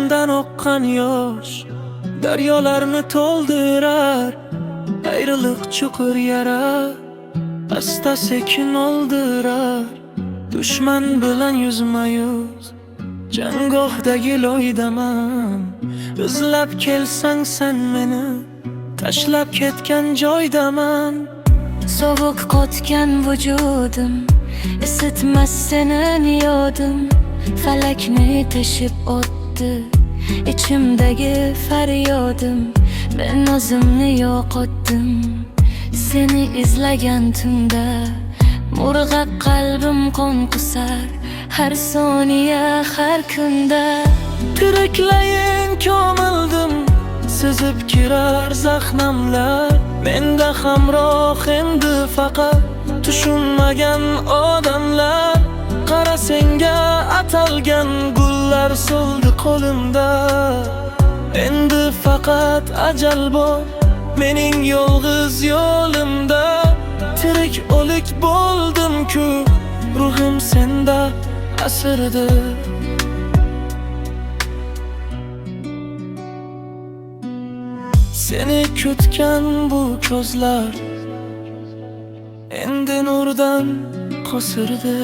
ko'zimdan oqqan yosh daryolarni to'ldirar. Ayriliq chuqur yara asta sekin oldirar. Dushman bilan yuzma-yuz jangohdagi loydaman. Izlab kelsang sen meni, tashlab ketgan joydaman. Sovuq qotgan vujudim, isitmas senin yodim. Falakni teshib o'tdi ichimdagi faryodim. Men o'zimni yo'qotdim seni izlagan tunda. Murg'ak qalbim qon qusar har soniya har kunda. Tiriklayin ko'mildim, sizib kirar zaxnamlar. Menda hamroh endi faqat tushunmagan odamlar. Qara senga atalgan gullar so'ldi qo'limda. Endi faqat ajal bor mening yolg'iz yo'limda. Tirik o'lik bo'ldim-ku, ruhim senda asirdi. Seni kutgan bu ko'zlar endi nurdan qosirdi.